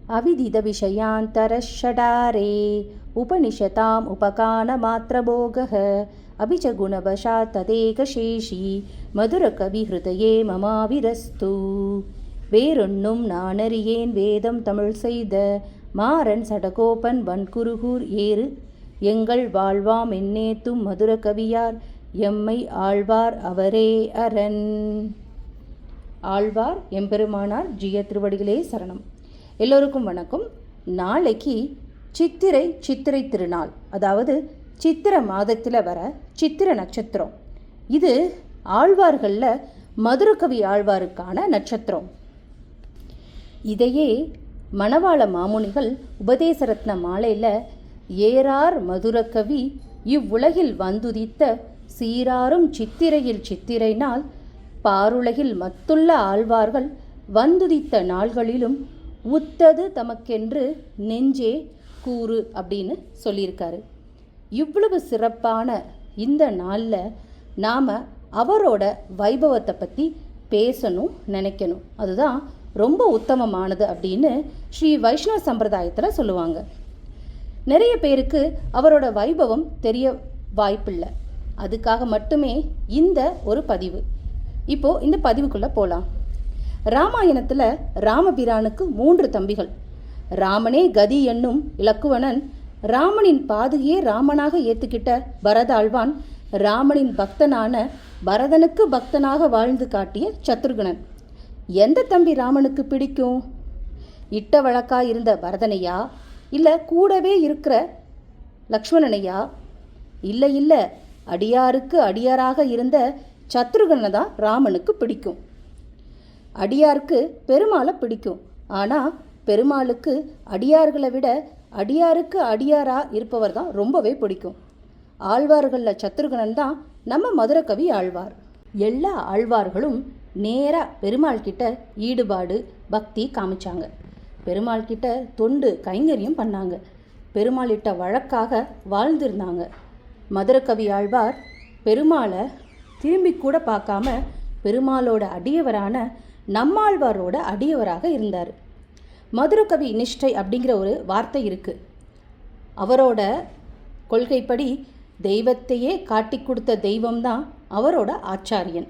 अविदितविषयान्तरषडारे उपनिषताम् उपकानमात्रभोगः अपि च गुणवशात् तदेकशेषी मधुरकविहृदये ममाविरस्तु. வேறொன்னும் நானறியேன் வேதம் தமிழ் செய்த மாறன் சடகோபன் வன்குருகூர் ஏறு எங்கள் வாழ்வாம் என்னேத்தும் மதுர கவியார் எம்மை ஆழ்வார் அவரே அரண். ஆழ்வார் எம்பெருமானார் ஜிய திருவடிகளே சரணம். எல்லோருக்கும் வணக்கம். நாளைக்கு சித்திரை திருநாள், அதாவது சித்திர மாதத்தில் வர சித்திர நட்சத்திரம். இது ஆழ்வார்களில் மதுரகவி ஆழ்வாருக்கான நட்சத்திரம். இதையே மணவாள மாமுனிகள் உபதேசரத்ன மாலையில் ஏறார் மதுரகவி இவ்வுலகில் வந்துதித்த சீராரும் சித்திரையில் சித்திரை நாள் பாருலகில் மத்துள்ள ஆழ்வார்கள் வந்துதித்த நாள்களிலும் உத்தது தமக்கென்று நெஞ்சே கூறு அப்படின்னு சொல்லியிருக்காரு. இவ்வளவு சிறப்பான இந்த நாளில் நாம் அவரோட வைபவத்தை பற்றி பேசணும், நினைக்கணும். அதுதான் ரொம்ப உத்தமமானது அப்படின்னு ஸ்ரீ வைஷ்ணவ சம்பிரதாயத்தில் சொல்லுவாங்க. நிறைய பேருக்கு அவரோட வைபவம் தெரிய வாய்ப்பில்லை. அதுக்காக மட்டுமே இந்த ஒரு பதிவு. இப்போது இந்த பதிவுக்குள்ளே போகலாம். ராமாயணத்தில் ராமபிரானுக்கு 3 தம்பிகள். ராமனே கதி என்னும் இலக்குவனன், ராமனின் பாதுகையே ராமனாக ஏற்றுக்கிட்ட பரதாழ்வான், ராமனின் பக்தனான பரதனுக்கு பக்தனாக வாழ்ந்து காட்டிய சத்ருகனன். எந்த தம்பி ராமனுக்கு பிடிக்கும்? இட்ட வழக்காக இருந்த பரதனையா, இல்லை கூடவே இருக்கிற லக்ஷ்மணனையா? இல்லை, அடியாருக்கு அடியாராக இருந்த சத்ருகனை தான் ராமனுக்கு பிடிக்கும். அடியாருக்கு பெருமாளை பிடிக்கும். ஆனால் பெருமாளுக்கு அடியார்களை விட அடியாருக்கு அடியாராக இருப்பவர் தான் ரொம்பவே பிடிக்கும். ஆழ்வார்களில் சத்ருகனன் தான் நம்ம மதுரகவி ஆழ்வார். எல்லா ஆழ்வார்களும் நேராக பெருமாள் கிட்ட ஈடுபாடு பக்தி காமிச்சாங்க. பெருமாள் கிட்ட தொண்டு கைங்கரியம் பண்ணாங்க. பெருமாளிட்ட வழக்காக வாழ்ந்திருந்தாங்க. மதுரகவி ஆழ்வார் பெருமாளை திரும்பி கூட பார்க்காம பெருமாளோட அடியவரான நம்மாழ்வாரோட அடியவராக இருந்தார். மதுரகவி நிஷ்டை அப்படிங்கிற ஒரு வார்த்தை இருக்குது. அவரோட கொள்கைப்படி தெய்வத்தையே காட்டி கொடுத்த தெய்வம்தான் அவரோட ஆச்சாரியன்.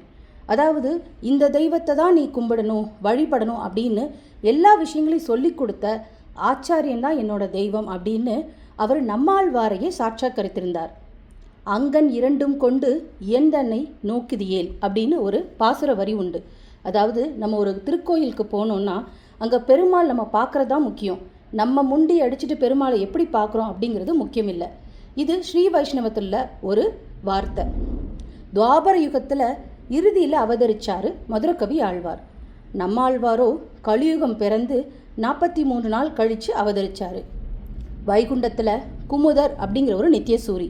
அதாவது இந்த தெய்வத்தை தான் நீ கும்பிடணும், வழிபடணும் அப்படின்னு எல்லா விஷயங்களையும் சொல்லி கொடுத்த ஆச்சாரியன் தான் என்னோட தெய்வம் அப்படின்னு அவர் நம்மாழ்வாரையே சாட்சாத்கரித்திருந்தார். அங்கன் 2 கொண்டு எந்தன்னை நோக்குதியேல் அப்படின்னு ஒரு பாசுர வரி உண்டு. அதாவது நம்ம ஒரு திருக்கோயிலுக்கு போனோம்னா அங்கே பெருமாள் நம்ம பார்க்குறது தான் முக்கியம். நம்ம முண்டி அடிச்சுட்டு பெருமாளை எப்படி பார்க்குறோம் அப்படிங்கிறது முக்கியம் இல்லை. இது ஸ்ரீ வைஷ்ணவத்தில் ஒரு வார்த்தை. துவாபர யுகத்தில் இறுதியில் அவதரித்தார் மதுரகவி ஆழ்வார். நம்மாழ்வாரோ கலியுகம் பிறந்து 43 நாள் கழித்து அவதரித்தார். வைகுண்டத்தில் குமுதர் அப்படிங்கிற ஒரு நித்தியசூரி,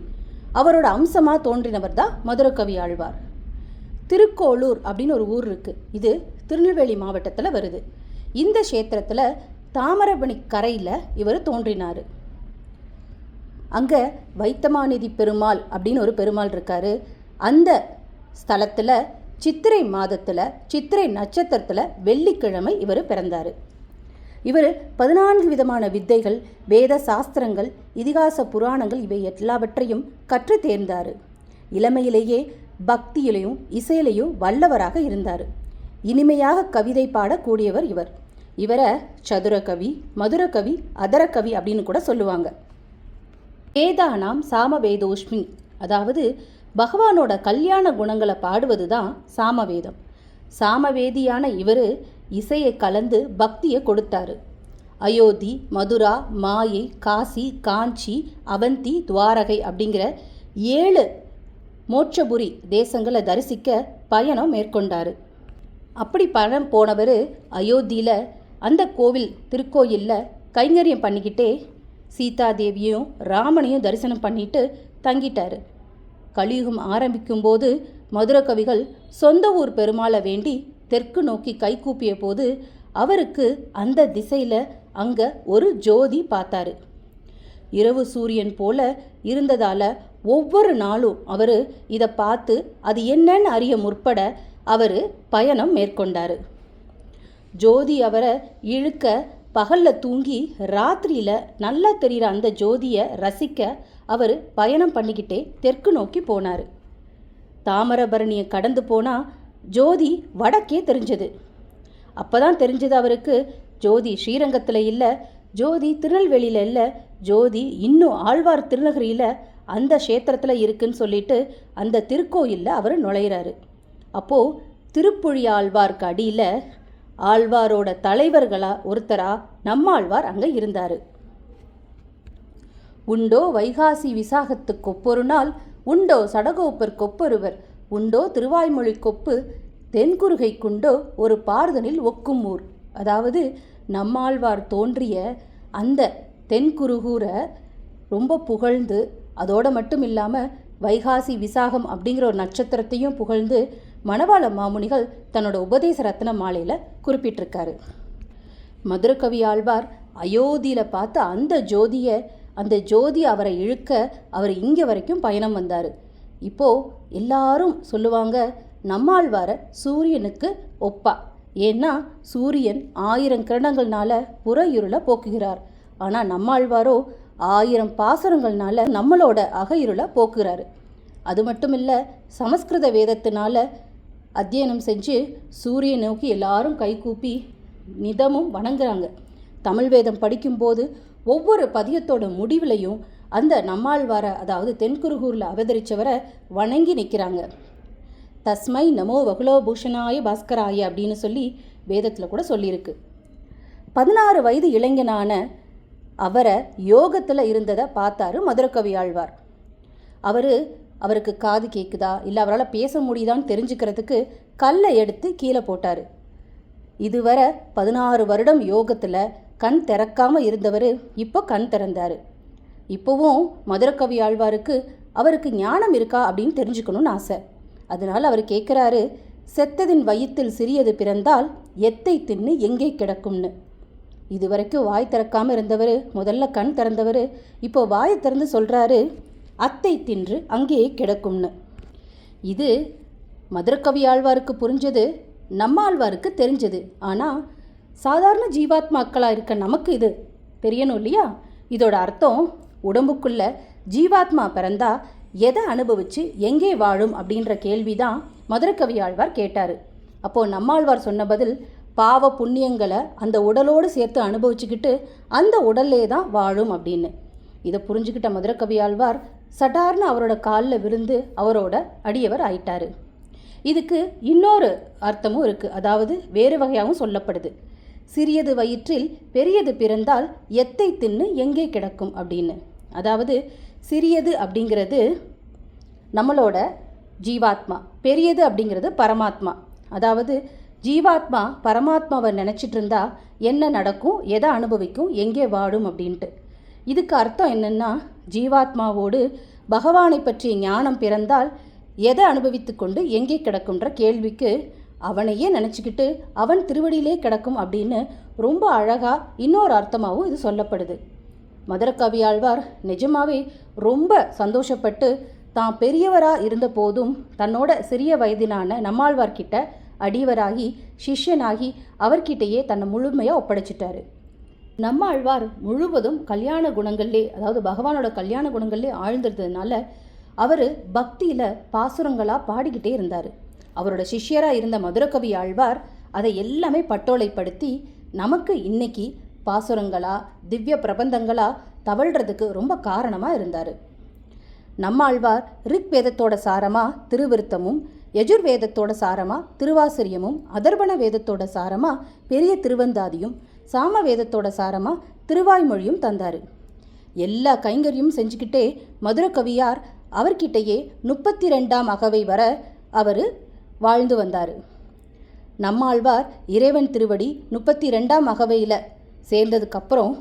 அவரோட அம்சமாக தோன்றினவர் தான் மதுரகவி ஆழ்வார். திருக்கோளூர் அப்படின்னு ஒரு ஊர் இருக்குது. இது திருநெல்வேலி மாவட்டத்தில் வருது. இந்த க்ஷேத்திரத்தில் தாமிரபரணி கரையில் இவர் தோன்றினார். அங்கே வைத்தமாநிதி பெருமாள் அப்படின்னு ஒரு பெருமாள் இருக்கார். அந்த ஸ்தலத்தில் சித்திரை மாதத்தில் சித்திரை நட்சத்திரத்தில் வெள்ளிக்கிழமை இவர் பிறந்தார். இவர் 14 விதமான வித்தைகள், வேத சாஸ்திரங்கள், இதிகாச புராணங்கள் இவை எல்லாவற்றையும் கற்று தேர்ந்தார். இளமையிலேயே பக்தியிலையும் இசையிலையும் வல்லவராக இருந்தார். இனிமையாக கவிதை பாடக்கூடியவர் இவர். இவரை சதுரகவி, மதுரகவி, அதரகவி அப்படின்னு கூட சொல்லுவாங்க. வேதானாம் சாமவேதோஷ்மி, அதாவது பகவானோட கல்யாண குணங்களை பாடுவது தான் சாமவேதம். சாமவேதியான இவர் இசையை கலந்து பக்தியை கொடுத்தாரு. அயோத்தி, மதுரா, மாயை, காசி, காஞ்சி, அவந்தி, துவாரகை அப்படிங்கிற 7 மோட்சபுரி தேசங்களை தரிசிக்க பயணம் மேற்கொண்டார். அப்படி பயணம் போனவர் அயோத்தியில் அந்த திருக்கோயிலில் கைங்கரியம் பண்ணிக்கிட்டே சீதாதேவியும் ராமனையும் தரிசனம் பண்ணிட்டு தங்கிட்டார். கலியுகம் ஆரம்பிக்கும்போது மதுரகவிகள் சொந்த ஊர் பெருமாளை வேண்டி தெற்கு நோக்கி கைகூப்பிய போது அவருக்கு அந்த திசையில் அங்கே ஒரு ஜோதி பார்த்தாரு. இரவு சூரியன் போல இருந்ததால் ஒவ்வொரு நாளும் அவர் இதை பார்த்து அது என்னன்னு அறிய முற்பட அவர் பயணம் மேற்கொண்டார். ஜோதி அவரை இழுக்க பகலில் தூங்கி ராத்திரியில் நல்லா தெரிகிற அந்த ஜோதியை ரசிக்க அவர் பயணம் பண்ணிக்கிட்டே தெற்கு நோக்கி போனார். தாமிரபரணியை கடந்து போனால் ஜோதி வடக்கே தெரிஞ்சது. அப்போ தான் தெரிஞ்சது அவருக்கு, ஜோதி ஸ்ரீரங்கத்தில் இல்லை, ஜோதி திருநெல்வேலியில் இல்லை, ஜோதி இன்னும் ஆழ்வார் திருநகரியில் அந்த க்ஷேத்திரத்தில் இருக்குன்னு சொல்லிட்டு அந்த திருக்கோயிலில் அவர் நுழையிறாரு. அப்போது திருப்புழி ஆழ்வார்க்கு அடியில் ஆழ்வாரோட தலைவர்களாக ஒருத்தராக நம்மாழ்வார் அங்கே இருந்தார். உண்டோ வைகாசி விசாகத்து கொப்பொரு நாள், உண்டோ சடகோப்பர் கொப்பொருவர், உண்டோ திருவாய்மொழி கொப்பு தென்குருகை குண்டோ ஒரு பார்தனில் ஒக்கும் ஊர். அதாவது நம்மாழ்வார் தோன்றிய அந்த தென்குருகூரை ரொம்ப புகழ்ந்து, அதோடு மட்டும் இல்லாமல் வைகாசி விசாகம் அப்படிங்கிற ஒரு நட்சத்திரத்தையும் புகழ்ந்து மணவாள மாமுனிகள் தன்னோட உபதேச ரத்ன மாலையில் குறிப்பிட்டிருக்காரு. மதுரகவி ஆழ்வார் அயோத்தியில் பார்த்த அந்த ஜோதி அவரை இழுக்க அவர் இங்கே வரைக்கும் பயணம் வந்தார். இப்போது எல்லாரும் சொல்லுவாங்க, நம்மாழ்வாரை சூரியனுக்கு ஒப்பா. ஏன்னா சூரியன் 1000 கிரணங்கள்னால புற இருளை போக்குகிறார். ஆனால் நம்மாழ்வாரோ 1000 பாசுரங்கள்னால நம்மளோட அக இருளை போக்குறாரு. அது மட்டும் இல்லை, சமஸ்கிருத வேதத்தினால அத்தியனம் செஞ்சு சூரியனை நோக்கி எல்லாரும் கைகூப்பி நிதமும் வணங்குறாங்க. தமிழ் வேதம் படிக்கும்போது ஒவ்வொரு பதியத்தோட முடிவிலையும் அந்த நம்மாழ்வாரை, அதாவது தென்குருகூரில் அவதரித்தவரை வணங்கி நிற்கிறாங்க. தஸ்மை நமோ வகுலோபூஷணாய பாஸ்கராய அப்படின்னு சொல்லி வேதத்தில் கூட சொல்லியிருக்கு. 16 வயது இளைஞனான அவரை யோகத்தில் இருந்ததை பார்த்தாரு மதுரகவி ஆழ்வார். அவருக்கு காது கேட்குதா இல்லை அவரால் பேச முடியுதான்னு தெரிஞ்சுக்கிறதுக்கு கல்லை எடுத்து கீழே போட்டார். இதுவரை 16 வருடம் யோகத்தில் கண் திறக்காமல் இருந்தவர் இப்போ கண் திறந்தார். இப்போவும் மதுரகவி ஆழ்வாருக்கு அவருக்கு ஞானம் இருக்கா அப்படின்னு தெரிஞ்சுக்கணும்னு ஆசை. அதனால் அவர் கேட்குறாரு, செத்ததின் வயிற்றில் சிறியது பிறந்தால் எத்தை தின்னு எங்கே கிடக்கும்னு. இது வரைக்கும் வாய் திறக்காமல் இருந்தவர் முதல்ல கண் திறந்தவர் இப்போ வாயை திறந்து சொல்கிறாரு, அத்தை தின்று அங்கேயே கிடக்கும்னு. இது மதுரகவி ஆழ்வாருக்கு புரிஞ்சது, நம்மாழ்வாருக்கு தெரிஞ்சது. ஆனால் சாதாரண ஜீவாத்மாக்களாக இருக்க நமக்கு இது தெரியணும் இல்லையா? இதோட அர்த்தம், உடம்புக்குள்ள ஜீவாத்மா பிறந்தா எதை அனுபவித்து எங்கே வாழும் அப்படின்ற கேள்வி தான் மதுரகவி ஆழ்வார் கேட்டார். அப்போது நம்மாழ்வார் சொன்ன பதில், பாவ புண்ணியங்களை அந்த உடலோடு சேர்த்து அனுபவிச்சுக்கிட்டு அந்த உடல்லே தான் வாழும் அப்படின்னு. இதை புரிஞ்சுக்கிட்ட மதுரகவி ஆழ்வார் சடார்னு அவரோட காலில் விழுந்து அவரோட அடியவர் ஆயிட்டார். இதுக்கு இன்னொரு அர்த்தமும் இருக்குது, அதாவது வேறு வகையாகவும் சொல்லப்படுது. சிறியது வயிற்றில் பெரியது பிறந்தால் எத்தை தின்னு எங்கே கிடக்கும் அப்படின்னு. அதாவது சிறியது அப்படிங்கிறது நம்மளோட ஜீவாத்மா, பெரியது அப்படிங்கிறது பரமாத்மா. அதாவது ஜீவாத்மா பரமாத்மாவை நினச்சிட்டு இருந்தா என்ன நடக்கும், எதை அனுபவிக்கும், எங்கே வாழும் அப்படின்ட்டு. இதுக்கு அர்த்தம் என்னென்னா, ஜீவாத்மாவோடு பகவானை பற்றிய ஞானம் பிறந்தால் எதை அனுபவித்து கொண்டு எங்கே கிடக்கும்ன்ற கேள்விக்கு அவனையே நினச்சிக்கிட்டு அவன் திருவடியிலே கிடக்கும் அப்படின்னு ரொம்ப அழகாக இன்னொரு அர்த்தமாகவும் இது சொல்லப்படுது. மதுரகவி ஆழ்வார் நிஜமாவே ரொம்ப சந்தோஷப்பட்டு தான் பெரியவராக இருந்த போதும் தன்னோட சிறிய வயதினான நம்மாழ்வார்கிட்ட அடியவராகி சிஷ்யனாகி அவர்கிட்டையே தன்னை முழுமையாக ஒப்படைச்சிட்டாரு. நம்மாழ்வார் முழுவதும் கல்யாண குணங்கள்லே, அதாவது பகவானோட கல்யாண குணங்கள்லே ஆழ்ந்திருந்ததுனால அவர் பக்தியில் பாசுரங்களாக பாடிக்கிட்டே இருந்தார். அவரோட சிஷ்யராக இருந்த மதுரகவி ஆழ்வார் அதை எல்லாமே பட்டோலைப்படுத்தி நமக்கு இன்னைக்கு பாசுரங்களா திவ்ய பிரபந்தங்களா தவழ்கிறதுக்கு ரொம்ப காரணமாக இருந்தார். நம்மாழ்வார் ரிக் வேதத்தோட சாரமாக திருவிருத்தமும், யஜுர்வேதத்தோட சாரமாக திருவாசிரியமும், அதர்வண வேதத்தோட சாரமாக பெரிய திருவந்தாதியும், சாம வேதத்தோட சாரமாக திருவாய்மொழியும் தந்தார். எல்லா கைங்கரியும் செஞ்சுக்கிட்டே மதுரகவியார் அவர்கிட்டையே 32ஆம் அகவை வர அவர் வாழ்ந்து வந்தார். நம்மாழ்வார் இறைவன் திருவடி 32ஆம் அகவையில் சேர்ந்ததுக்கப்புறம்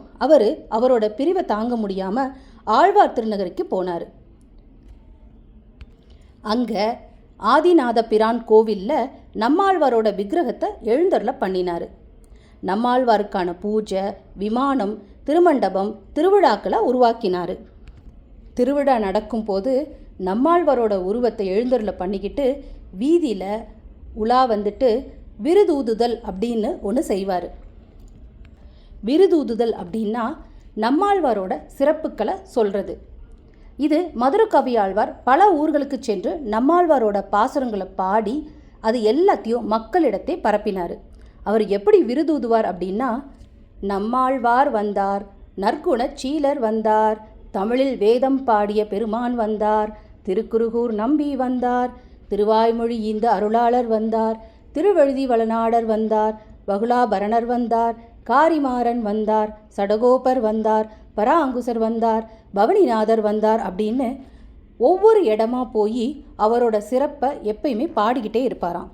அவரோட பிரிவை தாங்க முடியாமல் ஆழ்வார் திருநகருக்கு போனார். அங்கே ஆதிநாத பிரான் கோவிலில் நம்மாழ்வாரோட விக்கிரகத்தை எழுந்தருள பண்ணினார். நம்மாழ்வாருக்கான பூஜை, விமானம், திருமண்டபம், திருவிழாக்களை உருவாக்கினார். திருவிழா நடக்கும்போது நம்மாழ்வாரோட உருவத்தை எழுந்தருள பண்ணிக்கிட்டு வீதியில் உலா வந்துட்டு விருதூதுதல் அப்படின்னு ஒன்று செய்வார். விருதூதுதல் அப்படின்னா நம்மாழ்வாரோட சிறப்புக்களை சொல்கிறது. இது மதுரகவியாழ்வார் பல ஊர்களுக்கு சென்று நம்மாழ்வாரோட பாசுரங்களை பாடி அது எல்லாத்தையும் மக்களிடத்தை பரப்பினார். அவர் எப்படி விருதூதுவார் அப்படின்னா, நம்மாழ்வார் வந்தார், நற்குணச் சீலர் வந்தார், தமிழில் வேதம் பாடிய பெருமான் வந்தார், திருக்குருகூர் நம்பி வந்தார், திருவாய்மொழி ஈந்த அருளாளர் வந்தார், திருவழுதி வளநாடர் வந்தார், வகுலாபரணர் வந்தார், காரிமாறன் வந்தார், சடகோபர் வந்தார், பராங்குசர் வந்தார், பவனிநாதர் வந்தார் அப்படின்னு ஒவ்வொரு இடமா போய் அவரோட சிறப்பை எப்பயுமே பாடிக்கிட்டே இருப்பாராம்.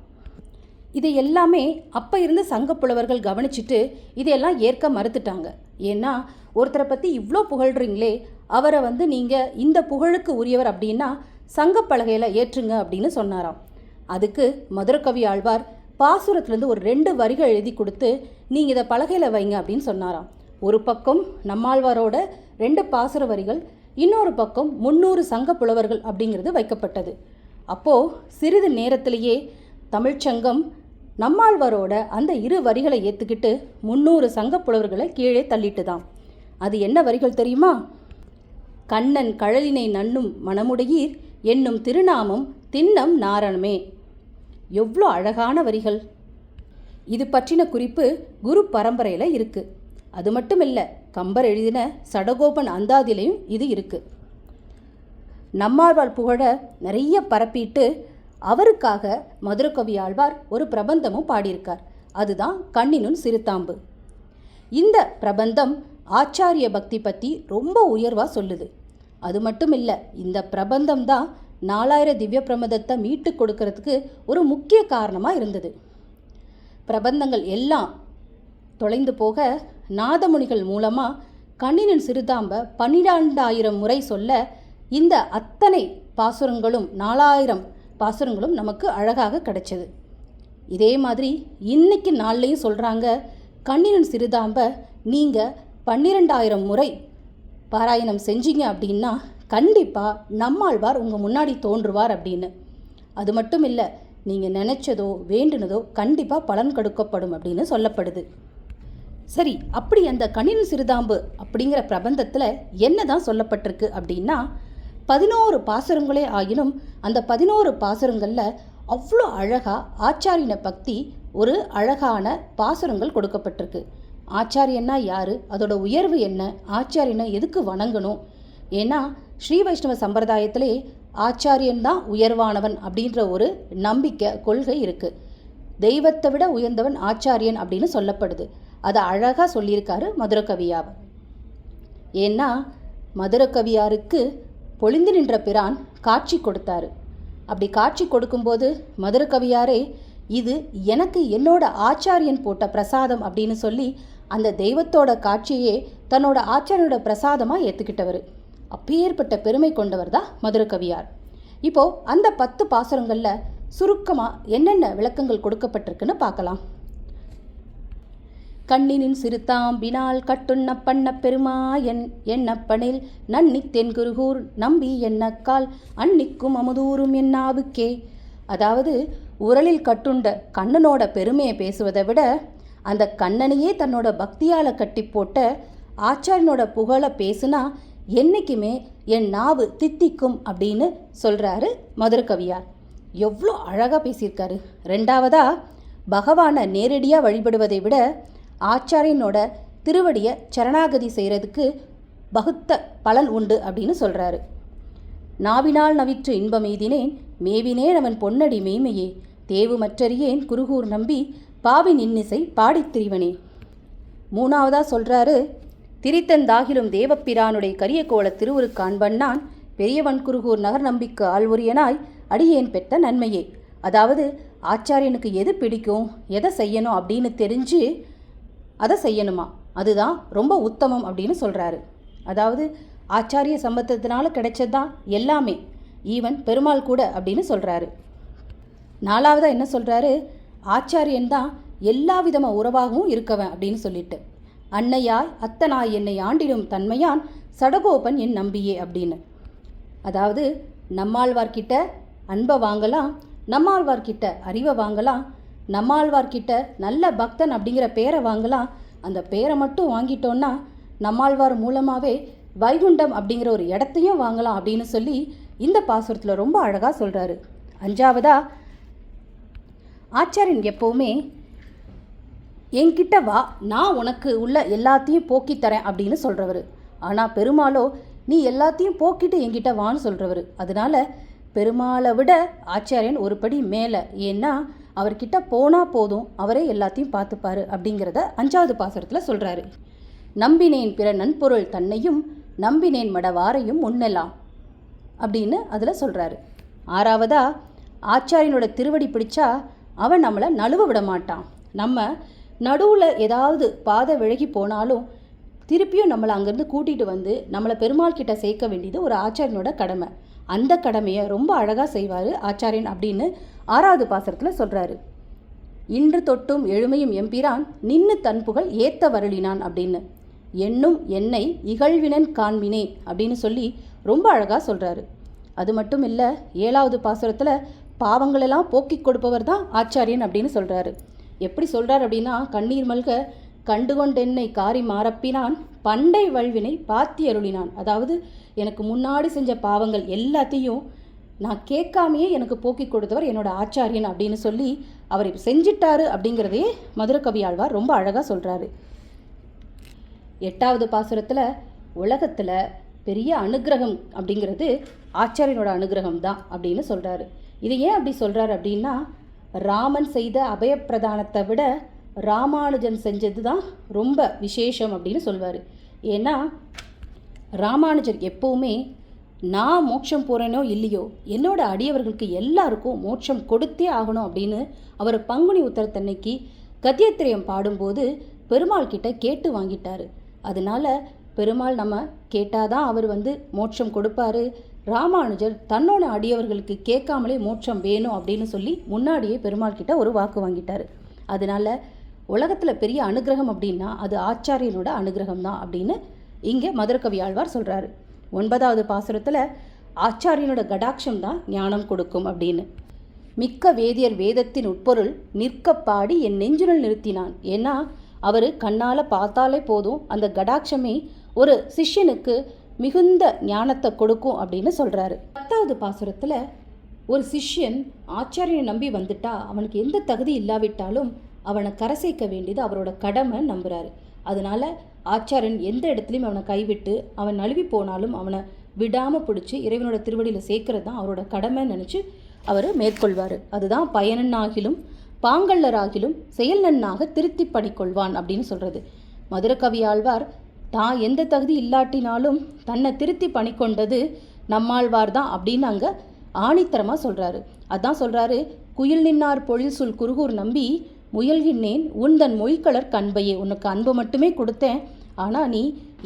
இது எல்லாமே அப்போ இருந்த சங்கப்புலவர்கள் கவனிச்சுட்டு இதையெல்லாம் ஏற்க மறுத்துட்டாங்க. ஏன்னா ஒருத்தரை பற்றி இவ்வளோ புகழ்கிறீங்களே, அவரை நீங்கள் இந்த புகழுக்கு உரியவர் அப்படின்னா சங்கப்பலகையில் ஏற்றுங்க அப்படின்னு சொன்னாராம். அதுக்கு மதுரகவி ஆழ்வார் பாசுரத்துலேருந்து ஒரு 2 வரிகள் எழுதி கொடுத்து நீங்கள் இதை பலகையில் வைங்க அப்படின்னு சொன்னாராம். ஒரு பக்கம் நம்மாழ்வாரோட 2 பாசுர வரிகள், இன்னொரு பக்கம் 300 சங்க புலவர்கள் அப்படிங்கிறது வைக்கப்பட்டது. அப்போது சிறிது நேரத்திலேயே தமிழ்ச்சங்கம் நம்மாழ்வாரோட அந்த 2 வரிகளை ஏற்றுக்கிட்டு 300 சங்க புலவர்களை கீழே தள்ளிட்டு தான். அது என்ன வரிகள் தெரியுமா? கண்ணன் கழலினை நண்ணும் மணமுடையீர் என்னும் திருநாமம் திண்ணம் நாரணமே. எவ்வளோ அழகான வரிகள்! இது பற்றின குறிப்பு குரு பரம்பரையில் இருக்குது. அது மட்டும் இல்லை, கம்பர் எழுதின சடகோபன் அந்தாதிலையும் இது இருக்குது. நம்மாழ்வார் புகழ நிறைய பரப்பிட்டு அவருக்காக மதுரகவி ஆழ்வார் ஒரு பிரபந்தமும் பாடியிருக்கார். அதுதான் கண்ணினுன் சிறுதாம்பு. இந்த பிரபந்தம் ஆச்சாரிய பக்தி பற்றி ரொம்ப உயர்வாக சொல்லுது. அது மட்டும் இல்லை, இந்த பிரபந்தம் தான் 4000 திவ்ய பிரபந்தத்தை மீட்டு கொடுக்கறதுக்கு ஒரு முக்கிய காரணமாக இருந்தது. பிரபந்தங்கள் எல்லாம் தொலைந்து போக நாதமுனிகள் மூலமாக கண்ணினின் சிறுதாம்ப 12,000 முறை சொல்ல இந்த அத்தனை பாசுரங்களும் 4000 பாசுரங்களும் நமக்கு அழகாக கிடைச்சது. இதே மாதிரி இன்னைக்கு நாள்லையும் சொல்கிறாங்க, கண்ணினின் சிறுதாம்ப நீங்கள் 12,000 முறை பாராயணம் செஞ்சீங்க அப்படின்னா கண்டிப்பாக நம்மாழ்வார் உங்கள் முன்னாடி தோன்றுவார் அப்படின்னு. அது மட்டும் இல்லை, நீங்கள் நினச்சதோ வேண்டுனதோ கண்டிப்பாக பலன் கொடுக்கப்படும் அப்படின்னு சொல்லப்படுது. சரி, அப்படி அந்த கண்ணினின் சிறுதாம்பு அப்படிங்கிற பிரபந்தத்தில் என்ன தான் சொல்லப்பட்டிருக்கு அப்படின்னா, 11 பாசுரங்களே ஆயினும் அந்த 11 பாசுரங்களில் அவ்வளோ அழகாக ஆச்சாரியன பக்தி ஒரு அழகான பாசுரங்கள் கொடுக்கப்பட்டிருக்கு. ஆச்சாரியன்னா யார், அதோட உயர்வு என்ன, ஆச்சாரியனை எதுக்கு வணங்கணும்? ஏன்னா ஸ்ரீ வைஷ்ணவ சம்பிரதாயத்திலே ஆச்சாரியன்தான் உயர்வானவன் அப்படின்ற ஒரு நம்பிக்கை கொள்கை இருக்குது. தெய்வத்தை விட உயர்ந்தவன் ஆச்சாரியன் அப்படின்னு சொல்லப்படுது. அதை அழகாக சொல்லியிருக்காரு மதுரகவியார். ஏன்னா மதுரகவியாருக்கு பொழிந்து நின்ற பிரான் காட்சி கொடுத்தாரு. அப்படி காட்சி கொடுக்கும்போது மதுரகவியாரே இது எனக்கு என்னோட ஆச்சாரியன் போட்ட பிரசாதம் அப்படின்னு சொல்லி அந்த தெய்வத்தோட காட்சியே தன்னோட ஆச்சாரியனோட பிரசாதமாக ஏற்றுக்கிட்டவர். அப்பேற்பட்ட பெருமை கொண்டவர் தான் மதுரகவியார். இப்போது அந்த 10 பாசுரங்களில் சுருக்கமாக என்னென்ன விளக்கங்கள் கொடுக்கப்பட்டிருக்குன்னு பார்க்கலாம். கண்ணினின் சிறுதாம்பினால் கட்டுண்ண பண்ண பெருமாயன் என்னப்பனில் நன்னி தென்குருகூர் நம்பி என்னக்கால் அன்னிக்கும் அமுதூரும் என்னாவுக்கே. அதாவது உரலில் கட்டுண்ட கண்ணனோட பெருமையை பேசுவதை விட அந்த கண்ணனையே தன்னோட பக்தியால் கட்டி போட்ட ஆச்சாரியனோட புகழை பேசுனா என்றைக்குமே என் நாவு தித்திக்கும் அப்படின்னு சொல்கிறாரு மதுரகவியார். எவ்வளோ அழகாக பேசியிருக்காரு. 2வதாக பகவானை நேரடியாக வழிபடுவதை விட ஆச்சாரியனோட திருவடியை சரணாகதி செய்கிறதுக்கு பகுத்த பலன் உண்டு அப்படின்னு சொல்கிறாரு. நாவினால் நவிற்று இன்பம் எய்தினேன் மேவினேன் அவன் பொன்னடி மெய்மையே தேவு மற்றறியேன் குருகூர் நம்பி பாவின் இன்னிசை பாடித்திரிவனே. 3வதாக சொல்கிறாரு, திரித்தந்தாகிலும் தேவப்பிரானுடைய கரிய கோல திருவுருக்காண்பண்ணான் பெரியவன் குருகூர் நகர் நம்பிக்கு ஆழ்வுரியனாய் அடியேன் பெற்ற நன்மையே. அதாவது ஆச்சாரியனுக்கு எது பிடிக்கும், எதை செய்யணும் அப்படின்னு தெரிஞ்சு அதை செய்யணுமா, அதுதான் ரொம்ப உத்தமம் அப்படின்னு சொல்கிறாரு. அதாவது ஆச்சாரிய சம்பந்தத்தினால கிடைச்சது தான் எல்லாமே, ஈவன் பெருமாள் கூட அப்படின்னு சொல்கிறாரு. 4வதாக என்ன சொல்கிறாரு, ஆச்சாரியன் தான் எல்லா விதமாக உறவாகவும் இருக்கவன் அப்படின்னு சொல்லிட்டு, அன்னையாய் அத்தனாய் என்னை ஆண்டிடும் தன்மையான் சடகோபன் என் நம்பியே அப்படின்னு. அதாவது நம்மாழ்வார்கிட்ட அன்பை வாங்கலாம், நம்மாழ்வார்கிட்ட அறிவை வாங்கலாம், நம்மாழ்வார்கிட்ட நல்ல பக்தன் அப்படிங்கிற பேரை வாங்கலாம், அந்த பேரை மட்டும் வாங்கிட்டோன்னா நம்மாழ்வார் மூலமாகவே வைகுண்டம் அப்படிங்கிற ஒரு இடத்தையும் வாங்கலாம் அப்படின்னு சொல்லி இந்த பாசுரத்தில் ரொம்ப அழகாக சொல்கிறாரு. அஞ்சாவதா, ஆச்சாரியன் எப்போவுமே என்கிட்ட வா, நான் உனக்கு உள்ள எல்லாத்தையும் போக்கித்தரேன் அப்படின்னு சொல்கிறவர். ஆனால் பெருமாளோ நீ எல்லாத்தையும் போக்கிட்டு என்கிட்ட வான்னு சொல்கிறவர். அதனால பெருமாளை விட ஆச்சாரியன் ஒரு படி மேலே. ஏன்னா அவர்கிட்ட போனால் போதும், அவரே எல்லாத்தையும் பார்த்துப்பாரு அப்படிங்கிறத 5வது பாசுரத்தில் சொல்கிறாரு. நம்பினேன் பிற நன்பொருள் தன்னையும் நம்பினேன் மடவாரையும் முன்னெல்லாம் அப்படின்னு அதில் சொல்கிறாரு. 6வதா, ஆச்சாரியனோட திருவடி பிடிச்சா அவன் நம்மளை நழுவ விட மாட்டான். நம்ம நடுவில் ஏதாவது பாதை விலகி போனாலும் திருப்பியும் நம்மளை அங்கேருந்து கூட்டிகிட்டு வந்து நம்மளை பெருமாள் கிட்ட சேர்க்க வேண்டியது ஒரு ஆச்சாரியனோட கடமை. அந்த கடமையை ரொம்ப அழகாக செய்வார் ஆச்சாரியன் அப்படின்னு 6வது பாசுரத்தில் சொல்கிறாரு. இன்று தொட்டும் எழுமையும் எம்பிரான் நின்னு தன்புகள் ஏத்த வருளினான் அப்படின்னு. என்னும் என்னை இகழ்வினன் காண்மினே அப்படின்னு சொல்லி ரொம்ப அழகாக சொல்கிறாரு. அது மட்டும் இல்லை, 7வது பாசுரத்தில் பாவங்களெல்லாம் போக்கி கொடுப்பவர் தான் ஆச்சாரியன் அப்படின்னு சொல்கிறாரு. எப்படி சொல்கிறார் அப்படின்னா, கண்ணீர் மல்க கண்டுகொண்டென்னை காரி மாறப்பினான் பண்டை வல்வினை பாத்தி அருளினான். அதாவது எனக்கு முன்னாடி செஞ்ச பாவங்கள் எல்லாத்தையும் நான் கேட்காமையே எனக்கு போக்கி கொடுத்தவர் என்னோட ஆச்சாரியன் அப்படின்னு சொல்லி அவர் செஞ்சிட்டாரு அப்படிங்கிறதே மதுரகவி ஆழ்வார் ரொம்ப அழகாக சொல்கிறாரு. 8வது பாசுரத்தில் உலகத்தில் பெரிய அனுகிரகம் அப்படிங்கிறது ஆச்சாரியனோட அனுகிரகம் தான் அப்படின்னு சொல்கிறாரு. இது ஏன் அப்படி சொல்கிறாரு அப்படின்னா, ராமன் செய்த அபயப்பிரதானத்தை விட ராமானுஜன் செஞ்சது தான் ரொம்ப விசேஷம் அப்படின்னு சொல்வார். ஏன்னா ராமானுஜர் எப்போவுமே நான் மோட்சம் போகிறேனோ இல்லையோ என்னோட அடியவர்களுக்கு எல்லாருக்கும் மோட்சம் கொடுத்தே ஆகணும் அப்படின்னு அவர் பங்குனி உத்தரத்தன்னைக்கு கத்தியத்திரயம் பாடும்போது பெருமாள் கிட்ட கேட்டு வாங்கிட்டார். அதனால பெருமாள் நம்ம கேட்டாதான் அவர் மோட்சம் கொடுப்பாரு. ராமானுஜர் தன்னோட அடியவர்களுக்கு கேட்காமலே மோட்சம் வேணும் அப்படின்னு சொல்லி முன்னாடியே பெருமாள் கிட்ட ஒரு வாக்கு வாங்கிட்டார். அதனால உலகத்தில் பெரிய அனுகிரகம் அப்படின்னா அது ஆச்சாரியனோட அனுகிரகம் தான் அப்படின்னு இங்கே மதுரகவி ஆழ்வார் சொல்கிறாரு. 9வது பாசுரத்தில் ஆச்சாரியனோட கடாட்சம் தான் ஞானம் கொடுக்கும் அப்படின்னு. மிக்க வேதியர் வேதத்தின் உட்பொருள் நிற்கப்பாடி என் நெஞ்சுரல் நிறுத்தினான். ஏன்னா அவர் கண்ணால் பார்த்தாலே போதும் அந்த கடாட்சமே ஒரு சிஷ்யனுக்கு மிகுந்த ஞானத்தை கொடுக்கும் அப்படின்னு சொல்கிறாரு. 10வது பாசுரத்தில் ஒரு சிஷ்யன் ஆச்சாரியனை நம்பி வந்துட்டா அவனுக்கு எந்த தகுதி இல்லாவிட்டாலும் அவனை கரை சேர்க்க வேண்டியது அவரோட கடமை நம்புகிறாரு. அதனால ஆச்சாரியன் எந்த இடத்துலையும் அவனை கைவிட்டு அவன் நழுவி போனாலும் அவனை விடாமல் பிடிச்சி இறைவனோட திருவடியில் சேர்க்கறது தான் அவரோட கடமைன்னு நினச்சி அவர் மேற்கொள்வார். அதுதான் பயனன்னாகிலும் பாங்கல்லராகிலும் செயல் நன்னாக திருத்தி பண்ணிக்கொள்வான் அப்படின்னு சொல்கிறது. மதுரகவி ஆழ்வார் தான் எந்த தகுதி இல்லாட்டினாலும் தன்னை திருத்தி பண்ணிக்கொண்டது நம்மாழ்வார் தான் அப்படின்னு அங்கே ஆணித்தரமாக சொல்கிறாரு. அதான் சொல்கிறாரு, குயில் நின்னார் பொழில் சொல் குருகூர் நம்பி முயல்கின்றேன் உந்தன் மொய்கலர் கண்பையே. உனக்கு அன்பு மட்டுமே கொடுத்தேன், ஆனால் நீ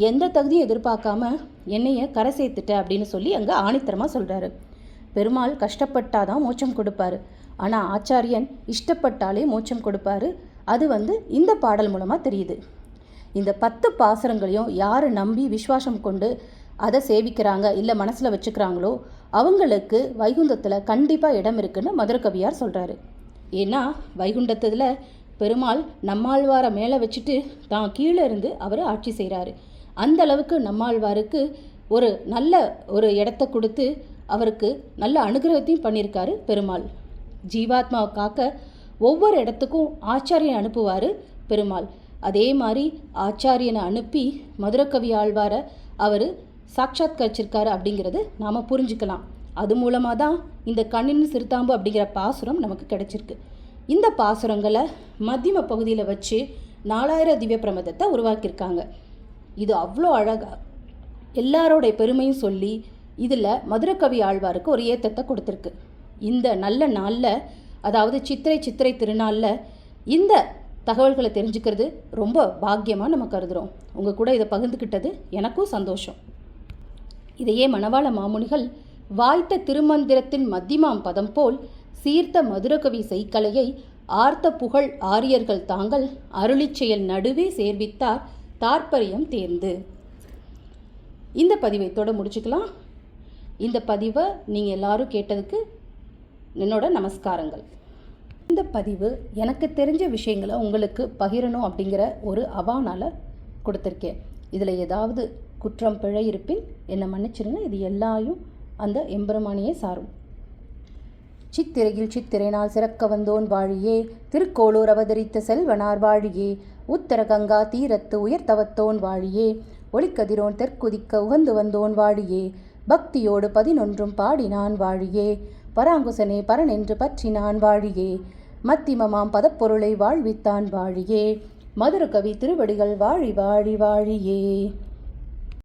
எந்த தகுதியும் எதிர்பார்க்காம என்னைய கரை சேர்த்துட்ட அப்படின்னு சொல்லி அங்கே ஆணித்தரமாக சொல்கிறாரு. பெருமாள் கஷ்டப்பட்டாதான் மோட்சம் கொடுப்பாரு, ஆனால் ஆச்சாரியன் இஷ்டப்பட்டாலே மோட்சம் கொடுப்பாரு. அது இந்த பாடல் மூலமாக தெரியுது. இந்த 10 பாசுரங்களையும் யார் நம்பி விஸ்வாசம் கொண்டு அதை சேவிக்கிறாங்க இல்லை மனசில் வச்சுக்கிறாங்களோ அவங்களுக்கு வைகுந்தத்தில் கண்டிப்பாக இடம் இருக்குன்னு மதுரகவியார் சொல்கிறாரு. ஏன்னா வைகுண்டத்தில் பெருமாள் நம்மாழ்வாரை மேலே வச்சுட்டு தான் கீழே இருந்து அவர் ஆட்சி செய்கிறாரு. அந்த அளவுக்கு நம்மாழ்வாருக்கு ஒரு நல்ல ஒரு இடத்த கொடுத்து அவருக்கு நல்ல அனுகிரகத்தையும் பண்ணியிருக்காரு பெருமாள். ஜீவாத்மாவை காக்க ஒவ்வொரு இடத்துக்கும் ஆச்சாரியனை அனுப்புவார் பெருமாள். அதே மாதிரி ஆச்சாரியனை அனுப்பி மதுரகவி ஆழ்வாரை அவர் சாட்சாத்கரிச்சிருக்காரு அப்படிங்கிறது நாம் புரிஞ்சுக்கலாம். அது மூலமாக தான் இந்த கண்ணின் சிறுதாம்பு அப்படிங்கிற பாசுரம் நமக்கு கிடைச்சிருக்கு. இந்த பாசுரங்களை மத்தியம பகுதியில் வச்சு 4000 திவ்ய பிரபந்தத்தை உருவாக்கியிருக்காங்க. இது அவ்வளோ அழகாக எல்லாரோடைய பெருமையும் சொல்லி இதில் மதுரகவி ஆழ்வாருக்கு ஒரு ஏத்தத்தை கொடுத்துருக்கு. இந்த நல்ல நாளில், அதாவது சித்திரை திருநாளில் இந்த தகவல்களை தெரிஞ்சுக்கிறது ரொம்ப பாக்கியமாக நம்ம கருதுகிறோம். உங்கள் கூட இதை பகிர்ந்துக்கிட்டது எனக்கும் சந்தோஷம். இதையே மணவாள மாமுனிகள் வாய்த்த திருமந்திரத்தின் மத்தியமாம் பதம் போல் சீர்த்த மதுரகவி செய்கலையை ஆர்த்த புகழ் ஆரியர்கள் தாங்கள் அருளிச் செயல் நடுவே சேர்வித்தார் தாற்பயம் தேர்ந்து. இந்த பதிவை இதோட முடிச்சுக்கலாம். இந்த பதிவை நீங்கள் எல்லாரும் கேட்டதுக்கு என்னோட நமஸ்காரங்கள். இந்த பதிவு எனக்கு தெரிஞ்ச விஷயங்களை உங்களுக்கு பகிரணும் அப்படிங்கிற ஒரு அவானால் கொடுத்துருக்கேன். இதில் ஏதாவது குற்றம் பிழை இருப்பின் என்னை மன்னிச்சிருங்க. இது எல்லாயும் அந்த எம்பெருமானியே சாரும். சித்திரையில் சித்திரை நாள் சிறக்க வந்தோன் வாழியே, திருக்கோளூர் அவதரித்த செல்வனார் வாழியே, உத்தர கங்கா தீரத்து உயர்த்தவத்தோன் வாழியே, ஒளிக்கதிரோன் தெற்குதிக்க உகந்து வந்தோன் வாழியே, பக்தியோடு 11 பாடினான் வாழியே, பராங்குசனே பரனென்று பற்றினான் வாழியே, மத்திமமாம் பதப்பொருளை வாழ்வித்தான் வாழியே, மதுரகவி திருவடிகள் வாழி வாழி வாழியே.